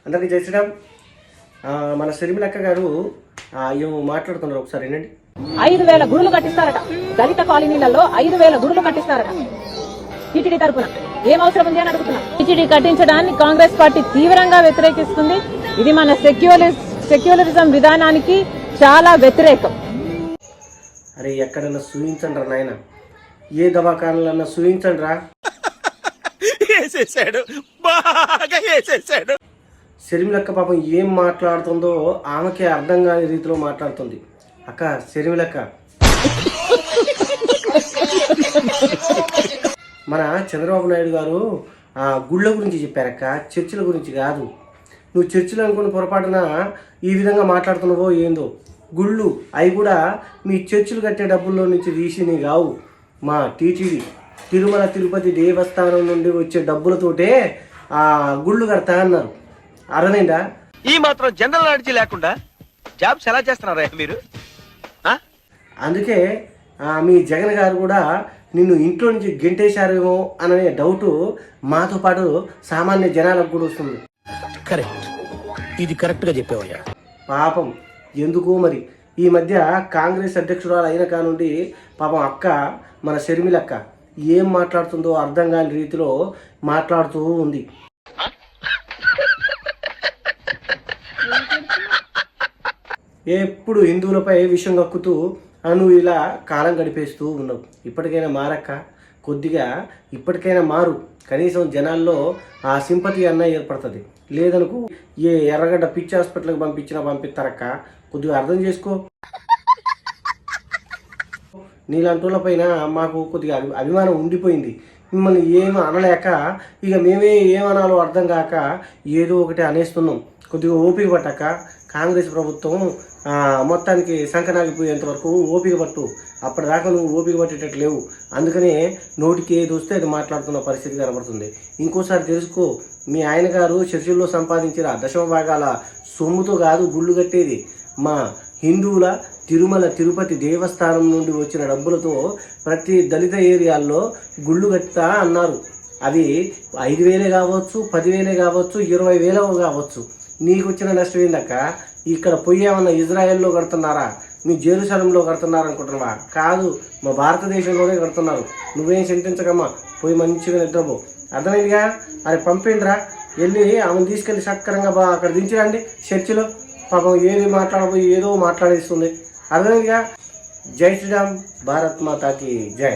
అందరికీ జై శ్రీరామ్. మన షర్మిలక్క గారు ఏమో మాట్లాడుతున్నారు, ఒకసారి ఏంటండి. 5,000 గుడులు కట్టిస్తారట, దళిత కాలనీలలో 5,000 గుడులు కట్టిస్తారట. టీటీడీ తరపున ఏం అవసరం ఉంది అని అడుగుతున్నా. టీటీడీ కట్టించడాన్ని కాంగ్రెస్ పార్టీ తీవ్రంగా వ్యతిరేకిస్తుంది. ఇది మన సెక్యులరిజం విధానానికి చాలా వ్యతిరేకం. అరే ఎక్కడన్నా సూయించండి రా నాయన, ఏ దవాఖానలన్నా సూయించండి రా. షర్మిలక్క పాపం ఏం మాట్లాడుతుందో ఆమెకే అర్థం కాని రీతిలో మాట్లాడుతుంది. అక్క షర్మిలక్క, మన చంద్రబాబు నాయుడు గారు గుళ్ళ గురించి చెప్పారక్క, చర్చిల గురించి కాదు. నువ్వు చర్చిలు అనుకున్న పొరపాటున ఈ విధంగా మాట్లాడుతున్నావో ఏందో. గుళ్ళు అవి కూడా మీ చర్చిలు కట్టే డబ్బుల్లో నుంచి తీసినవి కావు. మా టీటీడీ తిరుమల తిరుపతి దేవస్థానం నుండి వచ్చే డబ్బులతోటే గుళ్ళు కడతా అన్నారు. అర్థమైందా? ఈ మాత్రం జనరల్ నాలెడ్జ్ లేకుండా జాబ్స్ ఎలా చేస్తున్నారా మీరు? అందుకే మీ జగన్ గారు కూడా నిన్ను ఇంట్లో నుంచి గెంటేశారేమో అనే డౌటు మాతో పాటు సామాన్య జనాలకు కూడా వస్తుంది. కరెక్ట్, ఇది కరెక్ట్గా చెప్పావయ్యా. పాపం ఎందుకు మరి ఈ మధ్య కాంగ్రెస్ అధ్యక్షురాలు అయిన కానుండి పాపం అక్క మన షర్మిలక్క ఏం మాట్లాడుతుందో అర్థం కాని రీతిలో మాట్లాడుతూ ఉంది. ఎప్పుడు హిందువులపై విషం కక్కుతూ నువ్వు ఇలా కాలం గడిపేస్తూ ఉన్నావు. ఇప్పటికైనా మారక్క, కొద్దిగా ఇప్పటికైనా మారు. కనీసం జనాల్లో ఆ సింపతి అన్న ఏర్పడుతుంది. లేదనుకో ఏ ఎర్రగడ్డ పిచ్చి హాస్పిటల్కి పంపిస్తారక్క. కొద్దిగా అర్థం చేసుకో. నీలాంటి వాళ్ళపైన మాకు కొద్దిగా అభిమానం ఉండిపోయింది. మిమ్మల్ని ఏమి అనలేక ఇక మేమే ఏమనాలో అర్థం కాక ఏదో ఒకటి అనేస్తున్నాం. కొద్దిగా ఓపిక పట్టక కాంగ్రెస్ ప్రభుత్వం మొత్తానికి సంకనాగిపోయేంత వరకు ఓపిక పట్టు. అప్పటిదాకా నువ్వు ఓపిక పట్టేటట్టు లేవు. అందుకనే నోటికి ఏది వస్తే అది మాట్లాడుతున్న పరిస్థితి కనబడుతుంది. ఇంకోసారి తెలుసుకో, మీ ఆయన గారు చర్చిల్లో సంపాదించిన దశమ భాగాల సొమ్ముతో కాదు గుళ్ళు కట్టేది. మా హిందువుల తిరుమల తిరుపతి దేవస్థానం నుండి వచ్చిన డబ్బులతో ప్రతి దళిత ఏరియాల్లో గుళ్ళు కట్టుతా అన్నారు. అవి 5,000 కావచ్చు, 10,000 కావచ్చు, 20,000 కావచ్చు. నీకు వచ్చిన నష్టం ఏందక్క? ఇక్కడ పోయేమన్నా ఇజ్రాయెల్లో కడుతున్నారా, మీ జెరూసలంలో కడుతున్నారు అనుకుంటున్నావా? కాదు, మా భారతదేశంలోనే కడుతున్నారు. నువ్వేం చింతించకమ్మా, పోయి మంచిగా నిద్రపో. అర్థమైందిగా? అది పంపిండ్రా, వెళ్ళి ఆమెను తీసుకెళ్ళి సక్రంగా అక్కడ దించిరండి చర్చిలో. పాపం ఏది మాట్లాడబోయి ఏదో మాట్లాడేస్తుంది. అర్థమైందిగా? జై శ్రీరామ్, భారత్ మాతాకి జై.